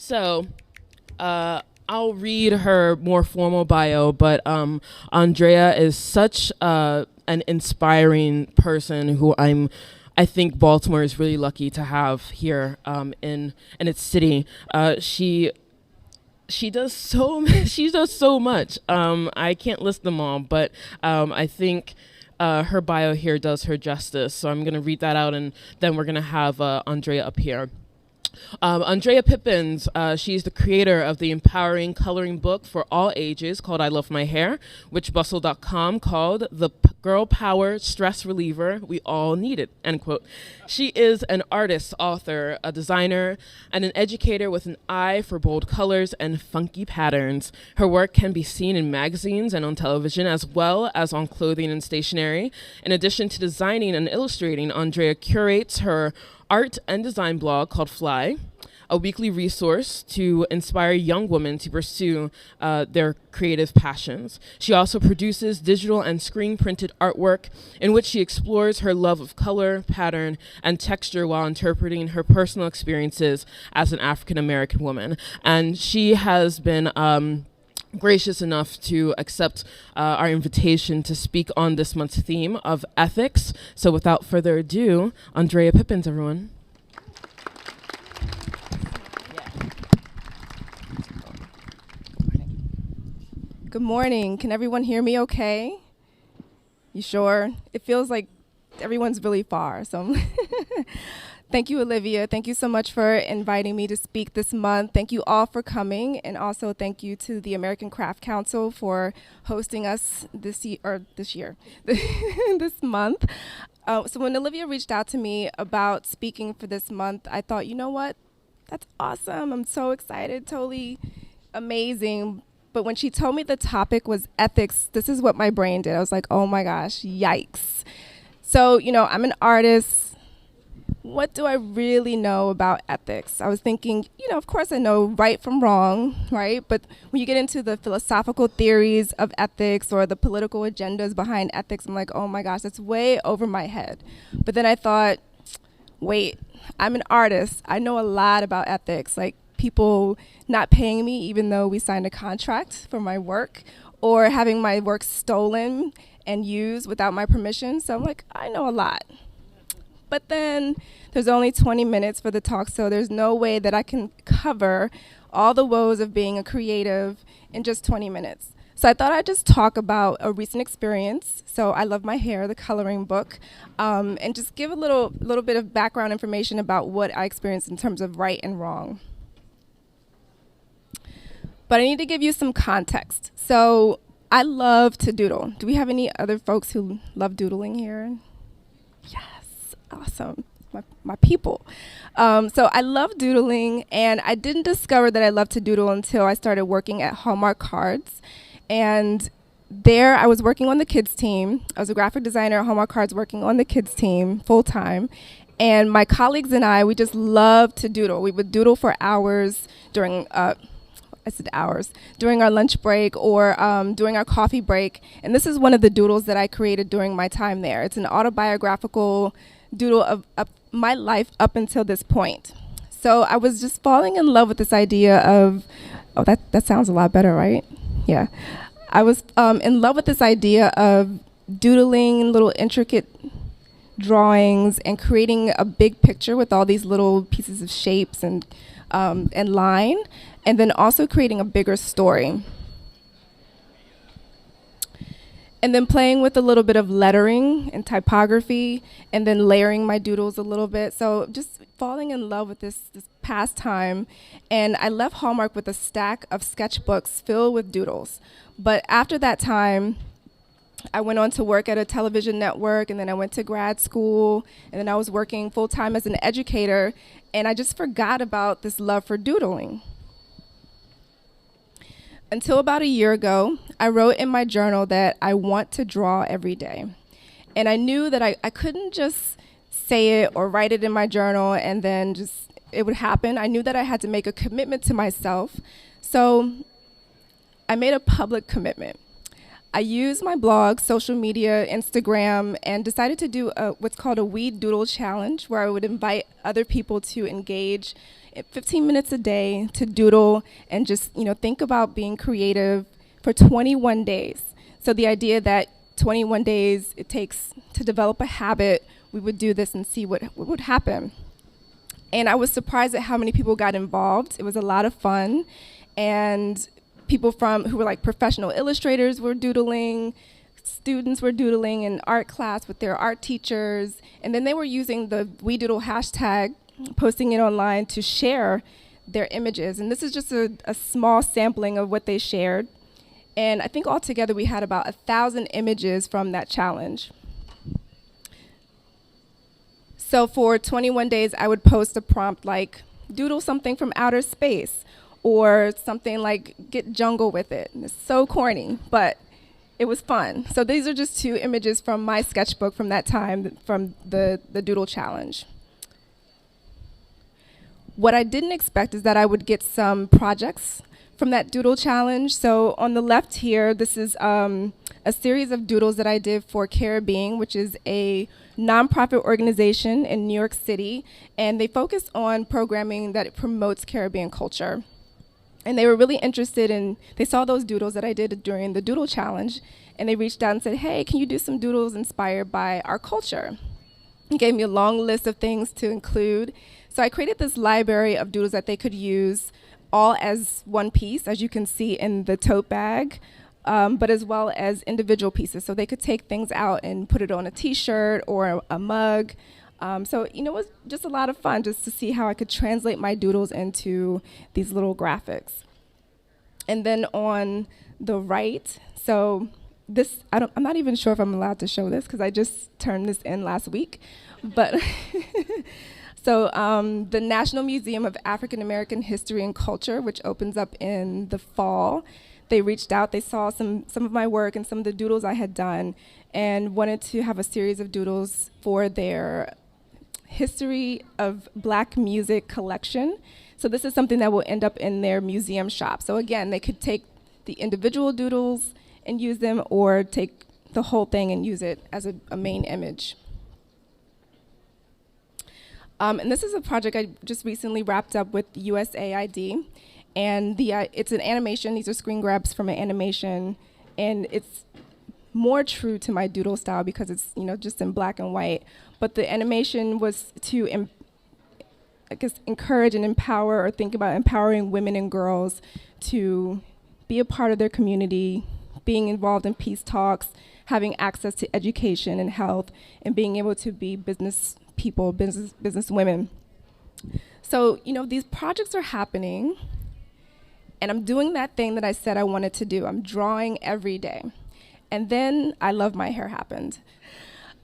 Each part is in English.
So, I'll read her more formal bio, but Andrea is such an inspiring person who I think Baltimore is really lucky to have here in its city. She does she does so much. I can't list them all, but I think her bio here does her justice. So I'm gonna read that out, and then we're gonna have Andrea up here. Andrea Pippins, she's the creator of the empowering coloring book for all ages called I Love My Hair, which Bustle.com called the girl power stress reliever we all needed, end quote. She is an artist, author, a designer, and an educator with an eye for bold colors and funky patterns. Her work can be seen in magazines and on television, as well as on clothing and stationery. In addition to designing and illustrating, Andrea curates her art and design blog called Fly, a weekly resource to inspire young women to pursue their creative passions. She also produces digital and screen printed artwork in which she explores her love of color, pattern, and texture while interpreting her personal experiences as an African American woman. And she has been gracious enough to accept our invitation to speak on this month's theme of ethics. So without further ado, Andrea Pippins, everyone. Good morning. Can everyone hear me okay? You sure? It feels like everyone's really far. So thank you, Olivia. Thank you so much for inviting me to speak this month. Thank you all for coming. And also thank you to the American Craft Council for hosting us this month. So when Olivia reached out to me about speaking for this month, I thought, you know what? That's awesome. I'm so excited. Totally amazing. But when she told me the topic was ethics, this is what my brain did. I was like, oh my gosh, yikes. So, I'm an artist. What do I really know about ethics? I was thinking, of course I know right from wrong, right? But when you get into the philosophical theories of ethics or the political agendas behind ethics, I'm like, oh my gosh, that's way over my head. But then I thought, wait, I'm an artist. I know a lot about ethics, like people not paying me even though we signed a contract for my work, or having my work stolen and used without my permission. So I'm like, I know a lot. But then there's only 20 minutes for the talk, so there's no way that I can cover all the woes of being a creative in just 20 minutes. So I thought I'd just talk about a recent experience. So I Love My Hair, the coloring book, and just give a little bit of background information about what I experienced in terms of right and wrong. But I need to give you some context. So I love to doodle. Do we have any other folks who love doodling here? Yes, awesome, my people. So I love doodling, and I didn't discover that I love to doodle until I started working at Hallmark Cards. And there I was working on the kids team. I was a graphic designer at Hallmark Cards working on the kids team full time. And my colleagues and I, we just loved to doodle. We would doodle for hours during during our lunch break or during our coffee break. And this is one of the doodles that I created during my time there. It's an autobiographical doodle of my life up until this point. So I was just falling in love with this idea of, that sounds a lot better, right? Yeah. I was in love with this idea of doodling little intricate drawings and creating a big picture with all these little pieces of shapes and line, and then also creating a bigger story. And then playing with a little bit of lettering and typography, and then layering my doodles a little bit. So just falling in love with this pastime. And I left Hallmark with a stack of sketchbooks filled with doodles. But after that time, I went on to work at a television network, and then I went to grad school, and then I was working full-time as an educator, and I just forgot about this love for doodling. Until about a year ago, I wrote in my journal that I want to draw every day. And I knew that I couldn't just say it or write it in my journal and then just it would happen. I knew that I had to make a commitment to myself. So I made a public commitment. I used my blog, social media, Instagram, and decided to do what's called a Weed Doodle Challenge, where I would invite other people to engage 15 minutes a day to doodle and just think about being creative for 21 days. So the idea that 21 days it takes to develop a habit, we would do this and see what would happen. And I was surprised at how many people got involved. It was a lot of fun, and people who were like professional illustrators were doodling, students were doodling in art class with their art teachers, and then they were using the WeDoodle hashtag, posting it online to share their images. And this is just a small sampling of what they shared. And I think altogether we had about 1,000 images from that challenge. So for 21 days, I would post a prompt like, doodle something from outer space, or something like, get jungle with it. And it's so corny, but it was fun. So these are just 2 images from my sketchbook from that time, from the Doodle Challenge. What I didn't expect is that I would get some projects from that Doodle Challenge. So on the left here, this is a series of doodles that I did for CareBeing, which is a nonprofit organization in New York City, and they focus on programming that promotes Caribbean culture. And they were really interested they saw those doodles that I did during the Doodle Challenge, and they reached out and said, hey, can you do some doodles inspired by our culture? He gave me a long list of things to include. So I created this library of doodles that they could use all as one piece, as you can see in the tote bag, but as well as individual pieces. So they could take things out and put it on a t-shirt or a mug. So it was just a lot of fun just to see how I could translate my doodles into these little graphics. And then on the right, so this, I'm not even sure if I'm allowed to show this because I just turned this in last week, but so the National Museum of African American History and Culture, which opens up in the fall, they reached out, they saw some of my work and some of the doodles I had done, and wanted to have a series of doodles for their History of Black Music collection. So this is something that will end up in their museum shop. So again, they could take the individual doodles and use them, or take the whole thing and use it as a main image. And this is a project I just recently wrapped up with USAID. And it's an animation. These are screen grabs from an animation. And it's more true to my doodle style because it's just in black and white. But the animation was to encourage and empower, or think about empowering women and girls to be a part of their community, being involved in peace talks, having access to education and health, and being able to be business people, business women. So, these projects are happening, and I'm doing that thing that I said I wanted to do. I'm drawing every day. And then I Love My Hair happened.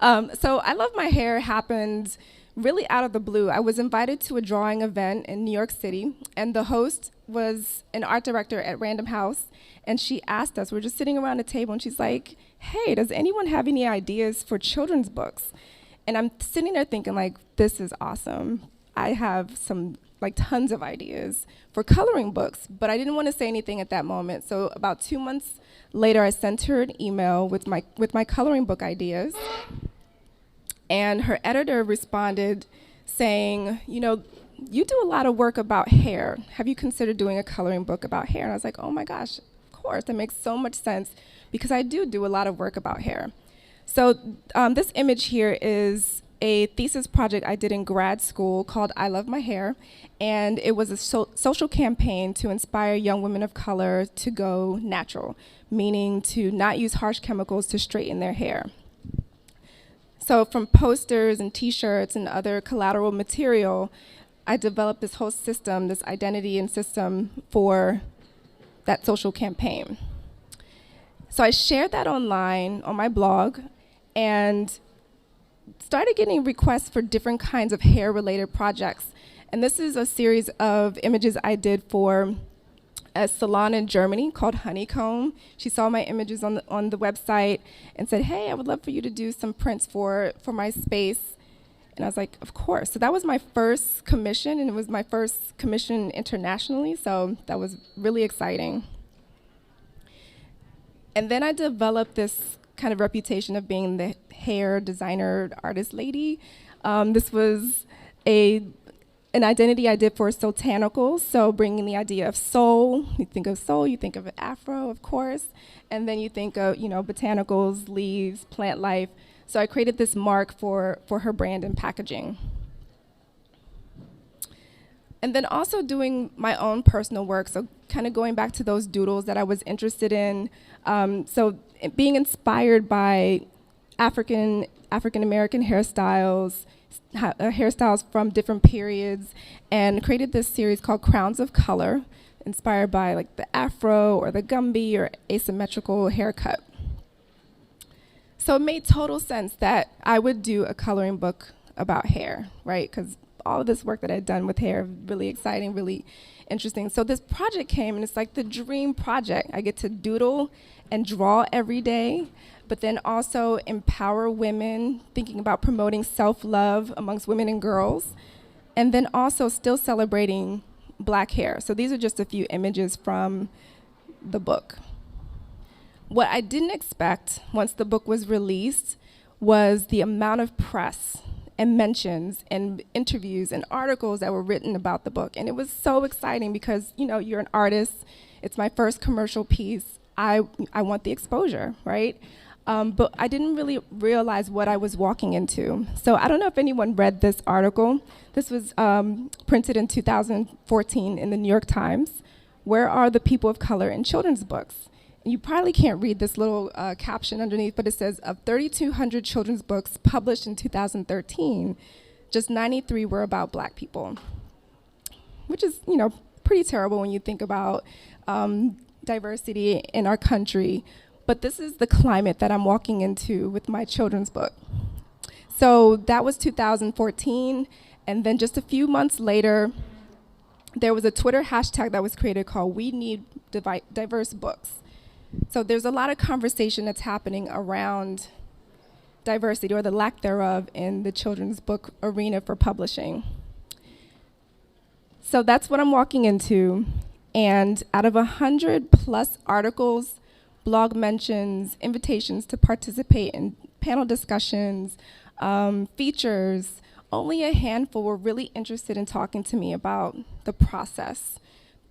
So I Love My Hair happened really out of the blue. I was invited to a drawing event in New York City, and the host was an art director at Random House, and she asked us, we're just sitting around a table, and she's like, hey, does anyone have any ideas for children's books? And I'm sitting there thinking, like, this is awesome. I have tons of ideas for coloring books, but I didn't want to say anything at that moment. So about 2 months later, I sent her an email with my coloring book ideas. And her editor responded saying, you do a lot of work about hair. Have you considered doing a coloring book about hair? And I was like, oh my gosh, of course. That makes so much sense because I do a lot of work about hair. So this image here is a thesis project I did in grad school called I Love My Hair. And it was a social campaign to inspire young women of color to go natural, meaning to not use harsh chemicals to straighten their hair. So from posters and t-shirts and other collateral material, I developed this whole system, this identity and system for that social campaign. So I shared that online on my blog and started getting requests for different kinds of hair-related projects. And this is a series of images I did for a salon in Germany called Honeycomb. She saw my images on the website and said, hey, I would love for you to do some prints for my space. And I was like, of course. So that was my first commission, and it was my first commission internationally, so that was really exciting. And then I developed this kind of reputation of being the hair designer artist lady. This was an identity I did for Soultanicals, so bringing the idea of soul. You think of soul, you think of afro, of course, and then you think of, botanicals, leaves, plant life. So I created this mark for her brand and packaging. And then also doing my own personal work, so kind of going back to those doodles that I was interested in. Being inspired by African American hairstyles, hairstyles from different periods, and created this series called Crowns of Color, inspired by like the afro or the Gumby or asymmetrical haircut. So it made total sense that I would do a coloring book about hair, right? Because all of this work that I'd done with hair, really exciting, really interesting. So this project came, and it's like the dream project. I get to doodle and draw every day, but then also empower women, thinking about promoting self-love amongst women and girls, and then also still celebrating Black hair. So these are just a few images from the book. What I didn't expect once the book was released was the amount of press and mentions and interviews and articles that were written about the book. And it was so exciting because, you're an artist. It's my first commercial piece. I want the exposure, right? But I didn't really realize what I was walking into. So I don't know if anyone read this article. This was printed in 2014 in the New York Times. Where are the people of color in children's books? You probably can't read this little caption underneath, but it says, of 3,200 children's books published in 2013, just 93 were about Black people, which is, pretty terrible when you think about diversity in our country. But this is the climate that I'm walking into with my children's book. So that was 2014, and then just a few months later, there was a Twitter hashtag that was created called We Need Diverse Books. So there's a lot of conversation that's happening around diversity or the lack thereof in the children's book arena for publishing. So that's what I'm walking into. And out of 100+ articles, blog mentions, invitations to participate in panel discussions, features, only a handful were really interested in talking to me about the process,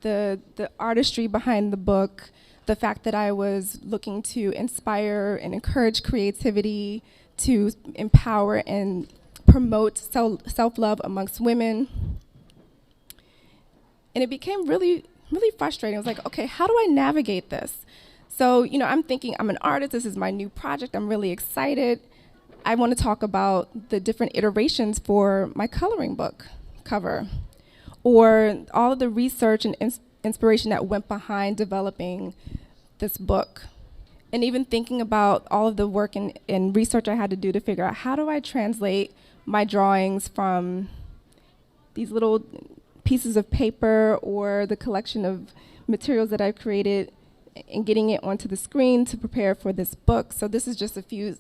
the artistry behind the book, the fact that I was looking to inspire and encourage creativity, to empower and promote self-love amongst women. And it became really, really frustrating. I was like, okay, how do I navigate this? So, I'm thinking, I'm an artist, this is my new project, I'm really excited. I want to talk about the different iterations for my coloring book cover, or all of the research and inspiration that went behind developing this book. And even thinking about all of the work and research I had to do to figure out how do I translate my drawings from these little pieces of paper or the collection of materials that I've created and getting it onto the screen to prepare for this book. So this is just a few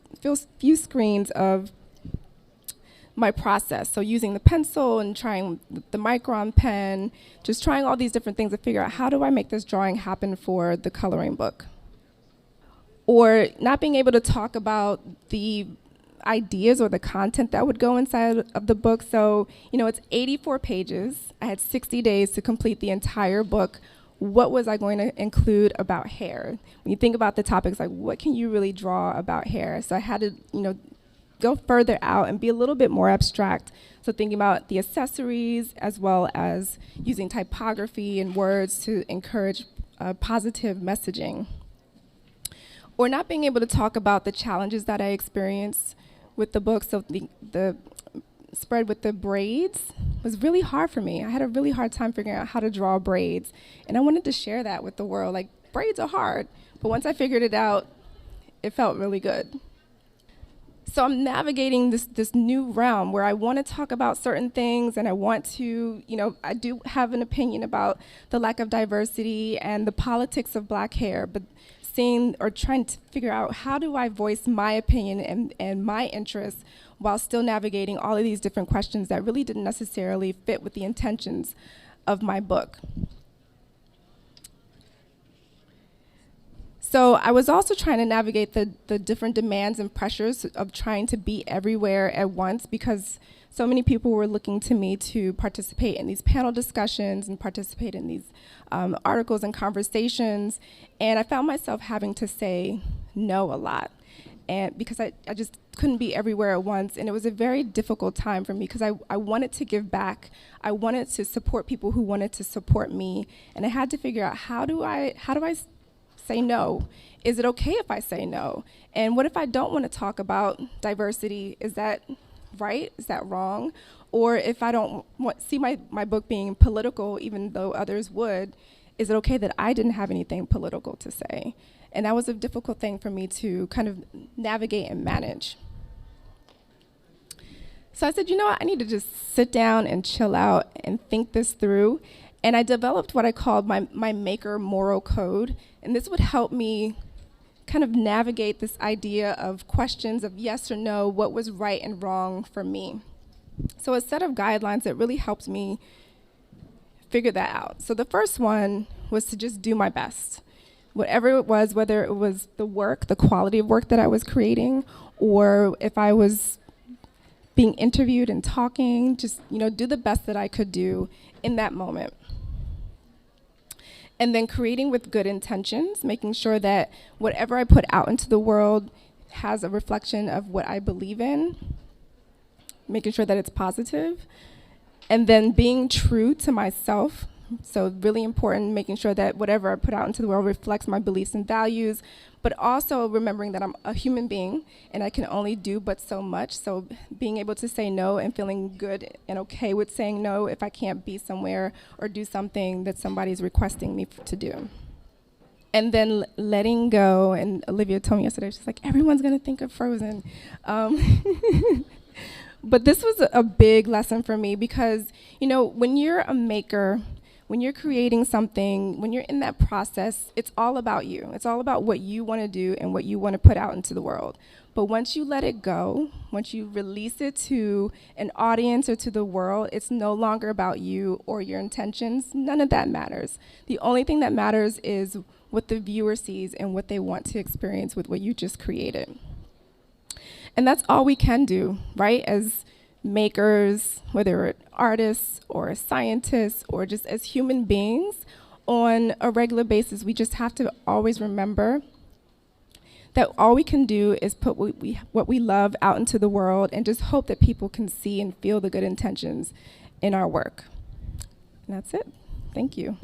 screens of my process. So using the pencil and trying the Micron pen, just trying all these different things to figure out how do I make this drawing happen for the coloring book. Or not being able to talk about the ideas or the content that would go inside of the book. So, it's 84 pages. I had 60 days to complete the entire book. What was I going to include about hair? When you think about the topics, like what can you really draw about hair? So I had to, go further out and be a little bit more abstract. So thinking about the accessories as well as using typography and words to encourage positive messaging. Or not being able to talk about the challenges that I experienced with the book. So the spread with the braids was really hard for me. I had a really hard time figuring out how to draw braids. And I wanted to share that with the world. Like, braids are hard. But once I figured it out, it felt really good. So I'm navigating this new realm where I want to talk about certain things, and I want to, I do have an opinion about the lack of diversity and the politics of Black hair, but seeing or trying to figure out how do I voice my opinion and my interests while still navigating all of these different questions that really didn't necessarily fit with the intentions of my book. So I was also trying to navigate the different demands and pressures of trying to be everywhere at once, because so many people were looking to me to participate in these panel discussions and participate in these articles and conversations. And I found myself having to say no a lot, and because I just couldn't be everywhere at once. And it was a very difficult time for me, because I wanted to give back. I wanted to support people who wanted to support me. And I had to figure out, how do I say no? Is it okay if I say no? And what if I don't want to talk about diversity? Is that right? Is that wrong? Or if I don't see my book being political, even though others would, is it okay that I didn't have anything political to say? And that was a difficult thing for me to kind of navigate and manage. So I said, you know what, I need to just sit down and chill out and think this through. And I developed what I called my maker moral code. And this would help me kind of navigate this idea of questions of yes or no, what was right and wrong for me. So a set of guidelines that really helped me figure that out. So the first one was to just do my best. Whatever it was, whether it was the work, the quality of work that I was creating, or if I was being interviewed and talking, just, do the best that I could do in that moment. And then creating with good intentions, making sure that whatever I put out into the world has a reflection of what I believe in, making sure that it's positive, and then being true to myself. So really important, making sure that whatever I put out into the world reflects my beliefs and values, but also remembering that I'm a human being and I can only do but so much. So being able to say no and feeling good and okay with saying no if I can't be somewhere or do something that somebody's requesting me to do. And then letting go, and Olivia told me yesterday, she's like, everyone's gonna think of Frozen. But this was a big lesson for me, because, when you're a maker, when you're creating something, when you're in that process, it's all about you. It's all about what you want to do and what you want to put out into the world. But once you let it go, once you release it to an audience or to the world, it's no longer about you or your intentions. None of that matters. The only thing that matters is what the viewer sees and what they want to experience with what you just created. And that's all we can do, right? As makers, whether we're artists or scientists or just as human beings, on a regular basis, we just have to always remember that all we can do is put what we love out into the world and just hope that people can see and feel the good intentions in our work. And that's it. Thank you.